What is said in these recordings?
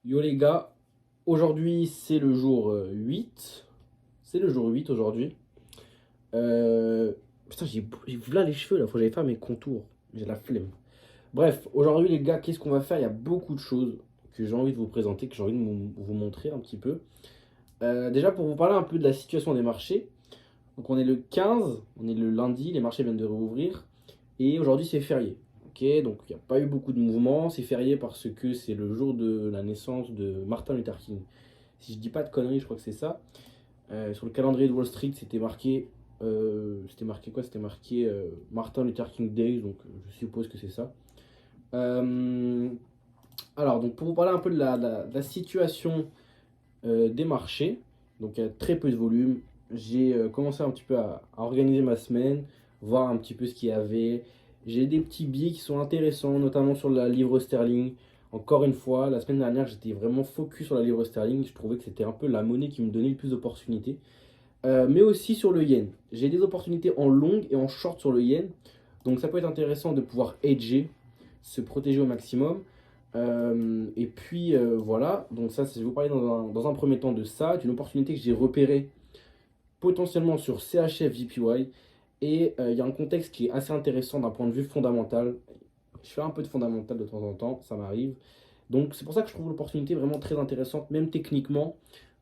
Yo les gars, aujourd'hui c'est le jour 8. C'est le jour 8 aujourd'hui. Putain, j'ai là les cheveux là, faut que j'aille faire mes contours. J'ai la flemme. Bref, aujourd'hui les gars, qu'est-ce qu'on va faire? Il y a beaucoup de choses que j'ai envie de vous présenter, que j'ai envie de vous montrer un petit peu. Déjà pour vous parler un peu de la situation des marchés. Donc on est le 15, on est le lundi, les marchés viennent de rouvrir. Et aujourd'hui c'est férié. Ok, donc il n'y a pas eu beaucoup de mouvements. C'est férié parce que c'est le jour de la naissance de Martin Luther King. Si je dis pas de conneries, je crois que c'est ça. Sur le calendrier de Wall Street, c'était marqué quoi? C'était marqué Martin Luther King Day, donc je suppose que c'est ça. Euh, alors, donc pour vous parler un peu de la situation des marchés, donc il y a très peu de volume. J'ai commencé un petit peu à organiser ma semaine, voir un petit peu ce qu'il y avait. J'ai des petits billets qui sont intéressants, notamment sur la livre sterling. Encore une fois, la semaine dernière, j'étais vraiment focus sur la livre sterling. Je trouvais que c'était un peu la monnaie qui me donnait le plus d'opportunités. Mais aussi sur le yen. J'ai des opportunités en long et en short sur le yen. Donc ça peut être intéressant de pouvoir hedger, se protéger au maximum. Et puis voilà, donc ça, je vais vous parler dans un premier temps de ça, d'une opportunité que j'ai repérée potentiellement sur CHF JPY. Et il y a un contexte qui est assez intéressant d'un point de vue fondamental. Je fais un peu de fondamental de temps en temps, ça m'arrive. Donc c'est pour ça que je trouve l'opportunité vraiment très intéressante, même techniquement.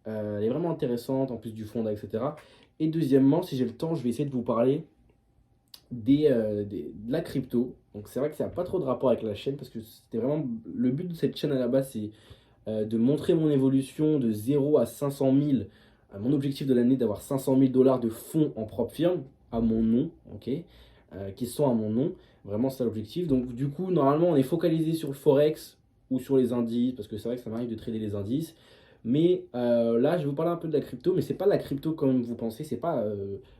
Elle est vraiment intéressante, en plus du fonds, etc. Et deuxièmement, si j'ai le temps, je vais essayer de vous parler de la crypto. Donc c'est vrai que ça n'a pas trop de rapport avec la chaîne, parce que c'était vraiment le but de cette chaîne à la base, c'est de montrer mon évolution de 0 à 500 000. Mon objectif de l'année, d'avoir 500 000 $ de fonds en propre firme, à mon nom, ok, qui sont à mon nom. Vraiment, c'est ça l'objectif. Donc du coup, normalement, on est focalisé sur le Forex ou sur les indices, parce que c'est vrai que ça m'arrive de trader les indices. Mais là, je vais vous parler un peu de la crypto, mais c'est pas la crypto comme vous pensez, c'est pas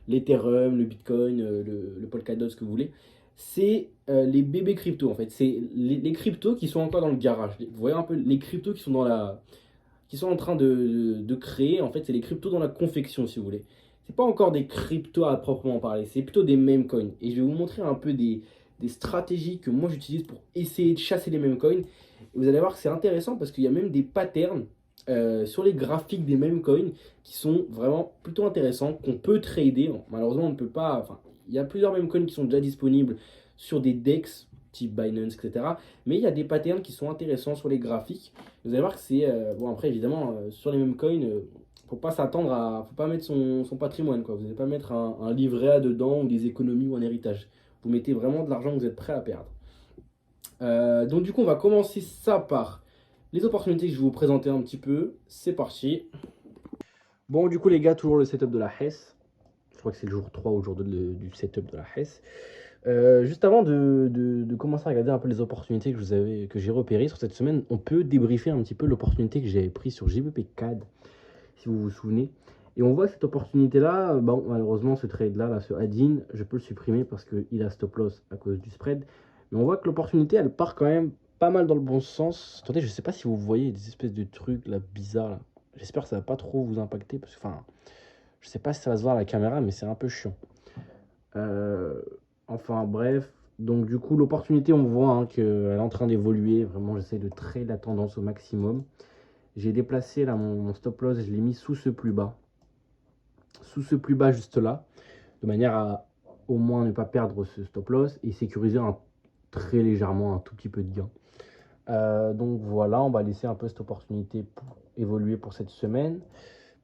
l'Ethereum, le Bitcoin, le Polkadot, ce que vous voulez. C'est les bébés crypto en fait. C'est les cryptos qui sont encore dans le garage. Vous voyez un peu les cryptos qui sont qui sont en train de créer. En fait, c'est les cryptos dans la confection, si vous voulez. C'est pas encore des cryptos à proprement parler, c'est plutôt des meme coins. Et je vais vous montrer un peu des stratégies que moi j'utilise pour essayer de chasser les meme coins. Et vous allez voir que c'est intéressant parce qu'il y a même des patterns sur les graphiques des meme coins qui sont vraiment plutôt intéressants, qu'on peut trader. Malheureusement, on ne peut pas. Enfin, il y a plusieurs meme coins qui sont déjà disponibles sur des DEX type Binance, etc. Mais il y a des patterns qui sont intéressants sur les graphiques. Vous allez voir que c'est. Bon, après, évidemment, sur les mêmes coins, faut pas s'attendre à. Faut pas mettre son patrimoine, quoi. Vous n'allez pas mettre un livret A dedans ou des économies ou un héritage. Vous mettez vraiment de l'argent que vous êtes prêt à perdre. Donc, du coup, on va commencer ça par les opportunités que je vais vous présenter un petit peu. C'est parti. Bon, du coup, les gars, toujours le setup de la Hess. Je crois que c'est le jour 3 aujourd'hui du setup de la Hess. Juste avant de commencer à regarder un peu les opportunités que j'ai repérées sur cette semaine, on peut débriefer un petit peu l'opportunité que j'avais prise sur JBP CAD, si vous vous souvenez. Et on voit cette opportunité-là, bon, malheureusement, ce trade-là, ce add-in, je peux le supprimer parce qu'il a stop loss à cause du spread. Mais on voit que l'opportunité, elle part quand même pas mal dans le bon sens. Attendez, je sais pas si vous voyez des espèces de trucs là, bizarres. Là. J'espère que ça va pas trop vous impacter parce que, enfin, je sais pas si ça va se voir à la caméra, mais c'est un peu chiant. Euh, enfin bref, donc du coup l'opportunité on voit qu'elle est en train d'évoluer, vraiment j'essaie de trade la tendance au maximum. J'ai déplacé là mon stop loss, je l'ai mis sous ce plus bas juste là, de manière à au moins ne pas perdre ce stop loss et sécuriser très légèrement un tout petit peu de gain. Donc voilà, on va laisser un peu cette opportunité pour évoluer pour cette semaine.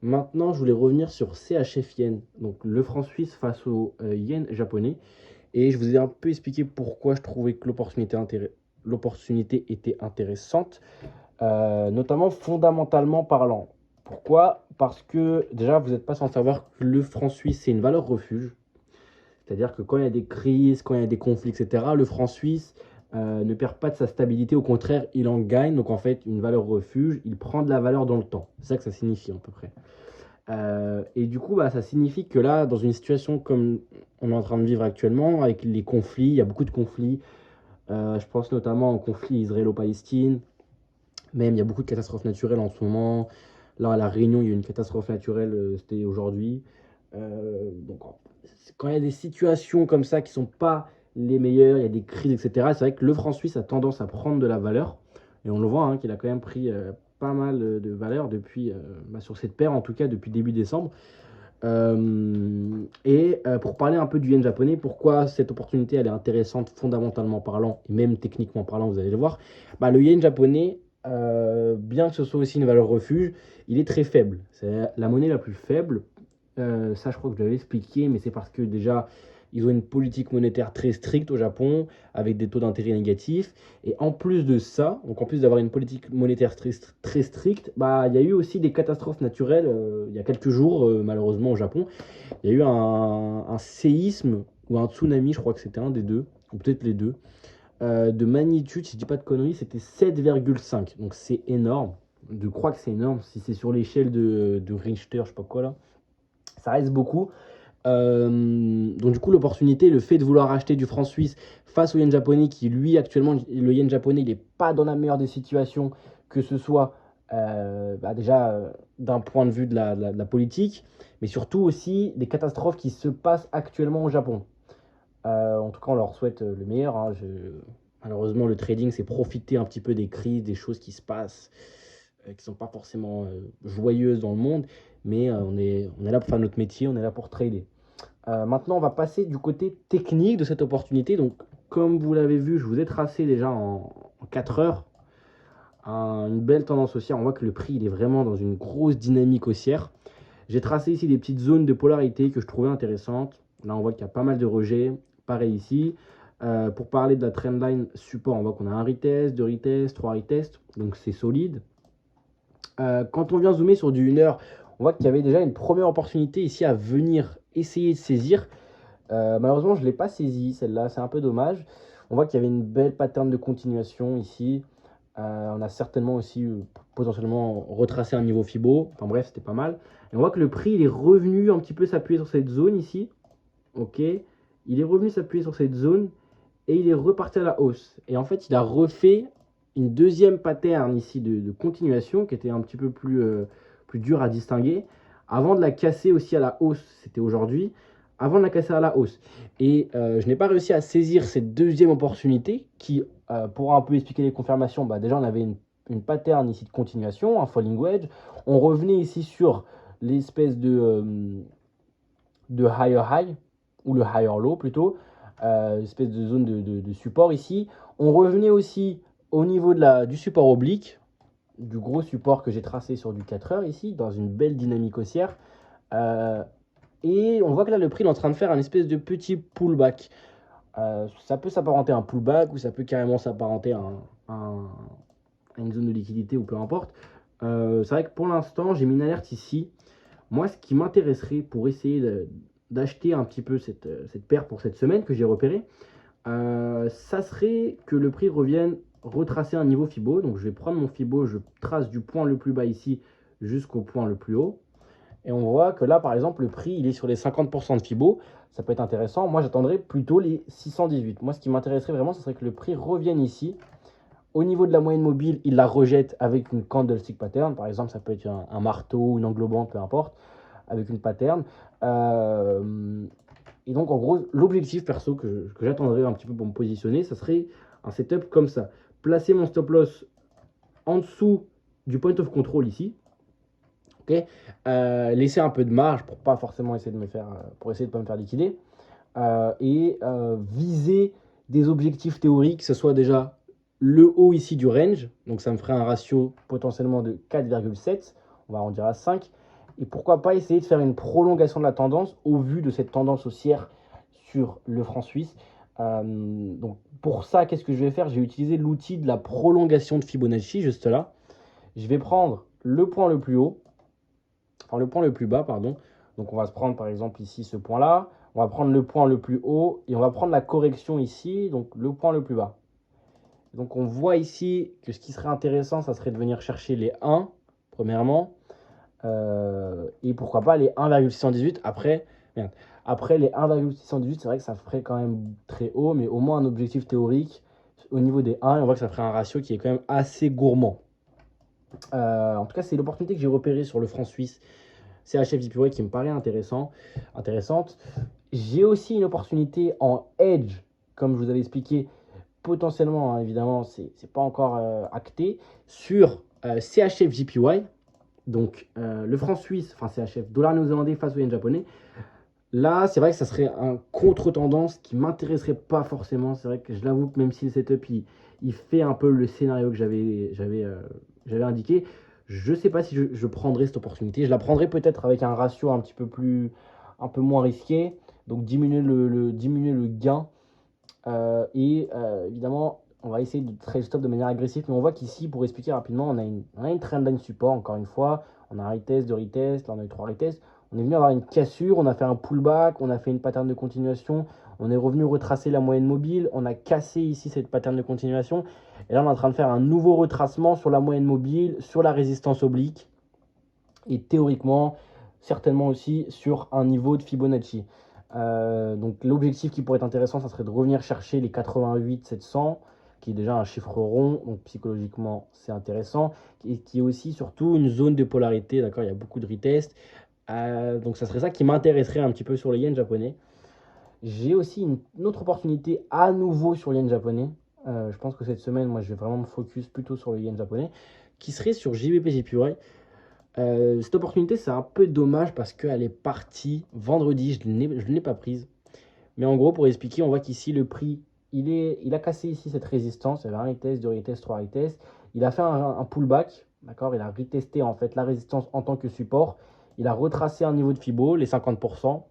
Maintenant, je voulais revenir sur CHF Yen, donc le franc suisse face au yen japonais. Et je vous ai un peu expliqué pourquoi je trouvais que l'opportunité était intéressante, notamment fondamentalement parlant. Pourquoi? Parce que déjà, vous n'êtes pas sans savoir que le franc suisse, c'est une valeur refuge. C'est-à-dire que quand il y a des crises, quand il y a des conflits, etc., le franc suisse ne perd pas de sa stabilité, au contraire, il en gagne. Donc en fait, une valeur refuge, il prend de la valeur dans le temps. C'est ça que ça signifie à peu près. Et du coup, bah, ça signifie que là, dans une situation comme on est en train de vivre actuellement, avec les conflits, il y a beaucoup de conflits. Je pense notamment au conflit israélo-palestine. Même, il y a beaucoup de catastrophes naturelles en ce moment. Là, à La Réunion, il y a eu une catastrophe naturelle, c'était aujourd'hui. Donc, quand il y a des situations comme ça qui ne sont pas les meilleures, il y a des crises, etc., c'est vrai que le franc suisse a tendance à prendre de la valeur. Et on le voit qu'il a quand même pris pas mal de valeur depuis, sur cette paire, en tout cas depuis début décembre. Pour parler un peu du yen japonais, pourquoi cette opportunité elle est intéressante fondamentalement parlant et même techniquement parlant, vous allez le voir. Le yen japonais, bien que ce soit aussi une valeur refuge, il est très faible. C'est la monnaie la plus faible. Ça, je crois que je l'avais expliqué, mais c'est parce que déjà, ils ont une politique monétaire très stricte au Japon, avec des taux d'intérêt négatifs. Et en plus de ça, donc en plus d'avoir une politique monétaire très stricte, il y a eu aussi des catastrophes naturelles il y a quelques jours, malheureusement au Japon. Il y a eu un séisme ou un tsunami, je crois que c'était un des deux, ou peut-être les deux, de magnitude, si je dis pas de conneries, c'était 7,5. Donc c'est énorme. Je crois que c'est énorme. Si c'est sur l'échelle de Richter, je sais pas quoi là, ça reste beaucoup. Donc du coup, l'opportunité, le fait de vouloir acheter du franc suisse face au yen japonais, qui lui actuellement, le yen japonais, il n'est pas dans la meilleure des situations, que ce soit déjà d'un point de vue de la politique, mais surtout aussi des catastrophes qui se passent actuellement au Japon. En tout cas, on leur souhaite le meilleur, hein. Malheureusement, le trading, c'est profiter un petit peu des crises, des choses qui se passent, qui ne sont pas forcément joyeuses dans le monde, mais on est là pour faire notre métier, on est là pour trader. Maintenant, on va passer du côté technique de cette opportunité. Donc, comme vous l'avez vu, je vous ai tracé déjà en 4 heures une belle tendance haussière. On voit que le prix il est vraiment dans une grosse dynamique haussière. J'ai tracé ici des petites zones de polarité que je trouvais intéressantes. Là, on voit qu'il y a pas mal de rejets. Pareil ici. Pour parler de la trendline support, on voit qu'on a un retest, deux retests, trois retests. Donc, c'est solide. Quand on vient zoomer sur du 1 heure, on voit qu'il y avait déjà une première opportunité ici à venir essayer de saisir. Malheureusement, je ne l'ai pas saisie, celle-là, c'est un peu dommage. On voit qu'il y avait une belle pattern de continuation ici. On a certainement aussi potentiellement retracé un niveau Fibo. Enfin bref, c'était pas mal. Et on voit que le prix, il est revenu un petit peu s'appuyer sur cette zone ici. Ok. Il est revenu s'appuyer sur cette zone et il est reparti à la hausse. Et en fait, il a refait une deuxième pattern ici de continuation qui était un petit peu plus dur à distinguer. Avant de la casser aussi à la hausse, c'était aujourd'hui, avant de la casser à la hausse. Et je n'ai pas réussi à saisir cette deuxième opportunité qui, pour un peu expliquer les confirmations, déjà on avait une pattern ici de continuation, un falling wedge. On revenait ici sur l'espèce de higher high, ou le higher low plutôt, espèce de zone de support ici. On revenait aussi au niveau du support oblique, du gros support que j'ai tracé sur du 4 heures ici, dans une belle dynamique haussière. Et on voit que là, le prix est en train de faire un espèce de petit pullback. Ça peut s'apparenter à un pullback ou ça peut carrément s'apparenter à une zone de liquidité ou peu importe. C'est vrai que pour l'instant, j'ai mis une alerte ici. Moi, ce qui m'intéresserait pour essayer d'acheter un petit peu cette paire pour cette semaine que j'ai repérée, ça serait que le prix revienne retracer un niveau Fibo. Donc, je vais prendre mon Fibo, je trace du point le plus bas ici jusqu'au point le plus haut. Et on voit que là, par exemple, le prix, il est sur les 50% de Fibo. Ça peut être intéressant. Moi, j'attendrais plutôt les 618. Moi, ce qui m'intéresserait vraiment, ce serait que le prix revienne ici. Au niveau de la moyenne mobile, il la rejette avec une candlestick pattern. Par exemple, ça peut être un marteau, une englobante, peu importe, avec une pattern. Et donc, en gros, l'objectif perso que j'attendrais un petit peu pour me positionner, ça serait un setup comme ça. Placer mon stop loss en dessous du point of control ici. Okay, laisser un peu de marge pour pas forcément essayer de pour essayer de pas me faire liquider. Viser des objectifs théoriques, que ce soit déjà le haut ici du range, donc ça me ferait un ratio potentiellement de 4,7, on va arrondir à 5, et pourquoi pas essayer de faire une prolongation de la tendance au vu de cette tendance haussière sur le franc suisse. Donc pour ça, qu'est-ce que je vais faire? J'ai utilisé l'outil de la prolongation de Fibonacci, juste là. Je vais prendre le point le plus haut, enfin le point le plus bas, pardon. Donc on va se prendre par exemple ici ce point-là, on va prendre le point le plus haut et on va prendre la correction ici, donc le point le plus bas. Donc on voit ici que ce qui serait intéressant, ça serait de venir chercher les 1, premièrement, et pourquoi pas les 1,618 après. Merde. Après les 1,618, c'est vrai que ça ferait quand même très haut, mais au moins un objectif théorique au niveau des 1, on voit que ça ferait un ratio qui est quand même assez gourmand. En tout cas, c'est l'opportunité que j'ai repérée sur le franc suisse CHF qui me paraît intéressante. J'ai aussi une opportunité en hedge, comme je vous avais expliqué, potentiellement, hein, évidemment, c'est pas encore acté, sur CHF JPY, donc le franc suisse, enfin CHF, dollar néo-zélandais face au yen japonais. Là, c'est vrai que ça serait un contre-tendance qui m'intéresserait pas forcément. C'est vrai que je l'avoue que même si le setup il fait un peu le scénario que j'avais indiqué, je sais pas si je prendrais cette opportunité. Je la prendrais peut-être avec un ratio un peu moins risqué, donc diminuer le gain. Évidemment, on va essayer de trade stop de manière agressive, mais on voit qu'ici, pour expliquer rapidement, on a une trendline support, encore une fois. On a un retest, deux retests, là on a eu trois retests. On est venu avoir une cassure, on a fait un pullback, on a fait une pattern de continuation, on est revenu retracer la moyenne mobile, on a cassé ici cette pattern de continuation. Et là, on est en train de faire un nouveau retracement sur la moyenne mobile, sur la résistance oblique, et théoriquement, certainement aussi sur un niveau de Fibonacci. Donc l'objectif qui pourrait être intéressant, ça serait de revenir chercher les 88 700, qui est déjà un chiffre rond, donc psychologiquement c'est intéressant, et qui est aussi surtout une zone de polarité, d'accord, il y a beaucoup de retests. Donc ça serait ça qui m'intéresserait un petit peu sur le yen japonais. J'ai aussi une autre opportunité à nouveau sur le yen japonais. Je pense que cette semaine, moi je vais vraiment me focus plutôt sur le yen japonais, qui serait sur JBP JPY. Cette opportunité, c'est un peu dommage parce qu'elle est partie vendredi, je ne l'ai pas prise. Mais en gros, pour expliquer, on voit qu'ici, le prix, il a cassé ici cette résistance. Il y avait un retest, deux retests, trois retests. Il a fait un pullback, d'accord. Il a retesté en fait la résistance en tant que support. Il a retracé un niveau de Fibo, les 50%.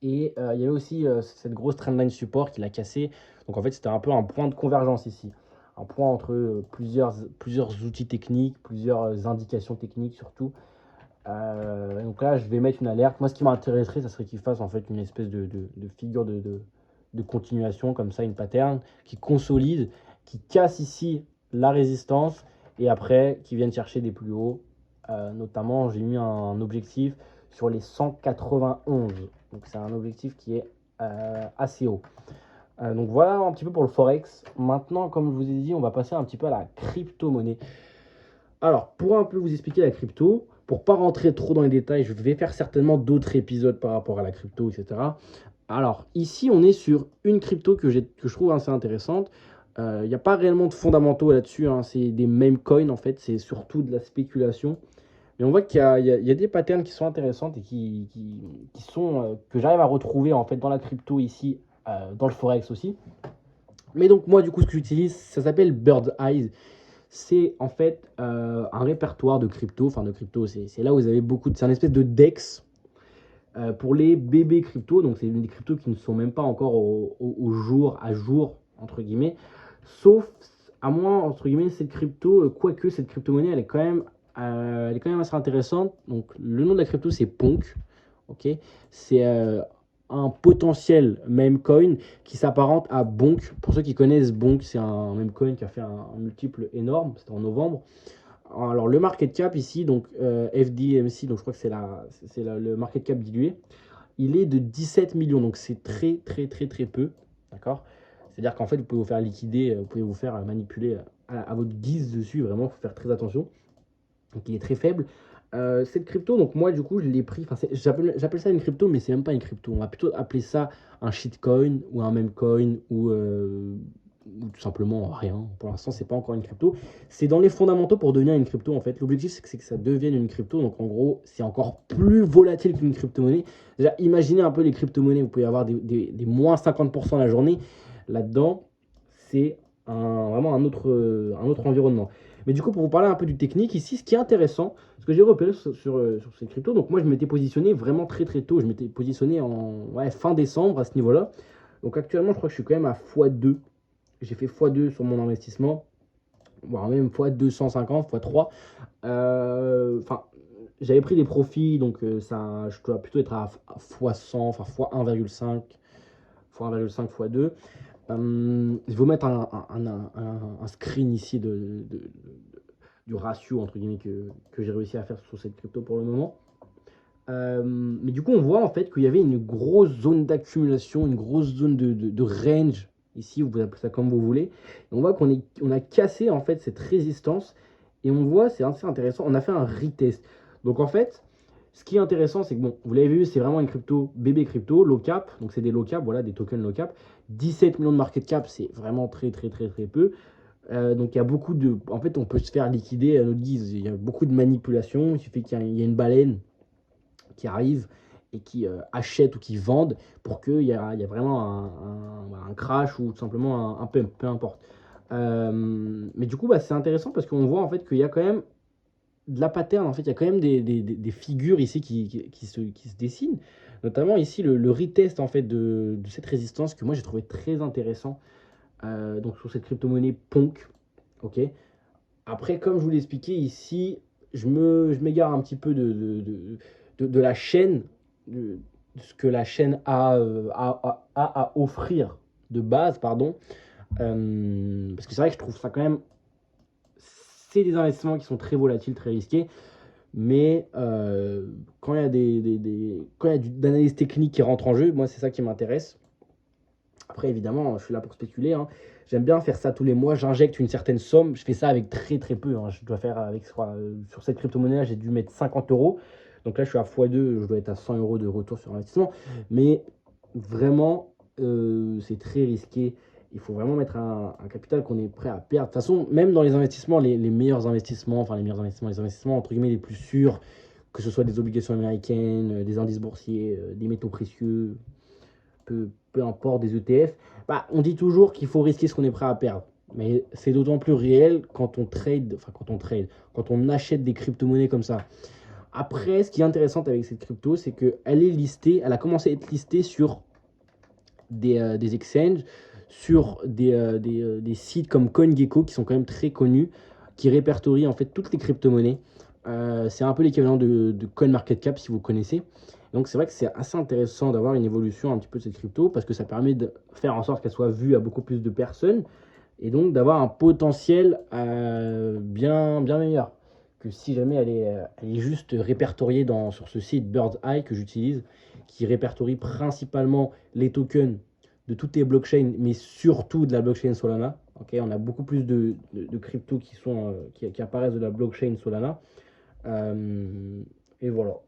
Et il y avait aussi cette grosse trendline support qu'il a cassé. Donc en fait, c'était un peu un point de convergence ici. Un point entre plusieurs outils techniques, plusieurs indications techniques surtout. Donc là, je vais mettre une alerte. Moi, ce qui m'intéresserait, ça serait qu'il fasse en fait une espèce de figure de continuation, comme ça, une pattern qui consolide, qui casse ici la résistance et après qui vienne chercher des plus hauts. Notamment, j'ai mis un objectif sur les 191. Donc, c'est un objectif qui est assez haut. Donc, voilà un petit peu pour le Forex. Maintenant, comme je vous ai dit, on va passer un petit peu à la crypto-monnaie. Alors, pour un peu vous expliquer la crypto, pour pas rentrer trop dans les détails, je vais faire certainement d'autres épisodes par rapport à la crypto, etc. Alors, ici, on est sur une crypto que je trouve assez intéressante. Il n'y a pas réellement de fondamentaux là-dessus, hein. C'est des meme coins, en fait. C'est surtout de la spéculation. Mais on voit qu'il y a des patterns qui sont intéressantes et qui sont, que j'arrive à retrouver, en fait, dans la crypto ici, dans le Forex aussi. Mais donc, moi, du coup, ce que j'utilise, ça s'appelle Bird's Eyes. C'est en fait un répertoire de crypto. Enfin, de crypto, c'est là où vous avez beaucoup de. C'est un espèce de DEX pour les bébés crypto. Donc, c'est des cryptos qui ne sont même pas encore au jour, à jour, entre guillemets. Sauf, à moins, entre guillemets, cette crypto, quoique cette crypto-monnaie, elle est quand même assez intéressante. Donc, le nom de la crypto, c'est Ponk. Ok, c'est un potentiel meme coin qui s'apparente à Bonk. Pour ceux qui connaissent Bonk, c'est un meme coin qui a fait un multiple énorme, c'était en novembre. Alors le market cap ici, donc FDMC, donc je crois que c'est le market cap dilué, il est de 17 millions, donc c'est très très très très peu, d'accord. C'est-à-dire qu'en fait vous pouvez vous faire liquider, vous pouvez vous faire manipuler à votre guise dessus, vraiment, il faut faire très attention. Donc il est très faible. Cette crypto, donc moi du coup je l'ai pris, j'appelle ça une crypto, mais c'est même pas une crypto. On va plutôt appeler ça un shitcoin ou un memecoin ou tout simplement rien. Pour l'instant, c'est pas encore une crypto. C'est dans les fondamentaux pour devenir une crypto en fait. L'objectif c'est que ça devienne une crypto. Donc en gros, c'est encore plus volatile qu'une crypto-monnaie. Déjà, imaginez un peu les crypto-monnaies, vous pouvez avoir des moins 50% la journée. Là-dedans, c'est vraiment un autre environnement. Mais du coup, pour vous parler un peu du technique, ici, ce qui est intéressant, ce que j'ai repéré sur ces cryptos, donc moi, je m'étais positionné vraiment très très tôt. Je m'étais positionné en fin décembre à ce niveau-là. Donc actuellement, je crois que je suis quand même à x2. J'ai fait x2 sur mon investissement, voire même x250, x3. Enfin, j'avais pris des profits, donc ça, je dois plutôt être à x100, enfin x1,5, x1,5, x2. Je vais vous mettre un screen ici du ratio entre guillemets que j'ai réussi à faire sur cette crypto pour le moment. Mais du coup, on voit en fait qu'il y avait une grosse zone d'accumulation, une grosse zone de range. Ici, vous appelez ça comme vous voulez. Et on voit on a cassé en fait cette résistance. Et on voit, c'est assez intéressant, on a fait un retest. Donc en fait, ce qui est intéressant, c'est que bon, vous l'avez vu, c'est vraiment une crypto, bébé crypto, low cap. Donc c'est des low cap, voilà, des tokens low cap. 17 millions de market cap, c'est vraiment très très très très peu. Donc il y a beaucoup de... En fait, on peut se faire liquider à notre guise. Il y a beaucoup de manipulations. Il suffit qu'il y ait une baleine qui arrive et qui achète ou qui vende pour qu'il y a vraiment un crash ou tout simplement un pump, peu importe. Mais du coup, bah, c'est intéressant parce qu'on voit en fait qu'il y a quand même de la pattern. En fait, il y a quand même des figures ici qui se dessinent. Notamment ici le retest en fait de cette résistance que moi j'ai trouvé très intéressant. Donc sur cette crypto-monnaie Ponk. Ok. Après, comme je vous l'ai expliqué ici, je m'égare un petit peu de la chaîne, de ce que la chaîne a à offrir de base, pardon. Parce que c'est vrai que je trouve ça quand même, c'est des investissements qui sont très volatiles, très risqués. Mais quand il y a quand il y a d'analyse technique qui rentre en jeu, moi c'est ça qui m'intéresse. Après, évidemment, je suis là pour spéculer, hein. J'aime bien faire ça tous les mois. J'injecte une certaine somme. Je fais ça avec très très peu, hein. Je dois faire avec, sur cette crypto-monnaie, j'ai dû mettre 50 euros. Donc là, je suis à x2, je dois être à 100 euros de retour sur investissement. Mais vraiment, c'est très risqué. Il faut vraiment mettre un capital qu'on est prêt à perdre. De toute façon, même dans les investissements, les meilleurs investissements, enfin les investissements entre guillemets les plus sûrs, que ce soit des obligations américaines, des indices boursiers, des métaux précieux, peu importe, des ETF, bah, on dit toujours qu'il faut risquer ce qu'on est prêt à perdre. Mais c'est d'autant plus réel quand on achète des crypto-monnaies comme ça. Après, ce qui est intéressant avec cette crypto, c'est qu'elle est listée, elle a commencé à être listée sur des exchanges, sur des sites comme CoinGecko qui sont quand même très connus, qui répertorient en fait toutes les crypto-monnaies. C'est un peu l'équivalent de CoinMarketCap si vous connaissez. Donc c'est vrai que c'est assez intéressant d'avoir une évolution un petit peu de cette crypto parce que ça permet de faire en sorte qu'elle soit vue à beaucoup plus de personnes et donc d'avoir un potentiel bien meilleur que si jamais elle est juste répertoriée sur ce site Bird's Eye que j'utilise, qui répertorie principalement les tokens de toutes les blockchains, mais surtout de la blockchain Solana. Okay, on a beaucoup plus de cryptos qui apparaissent de la blockchain Solana. Et voilà.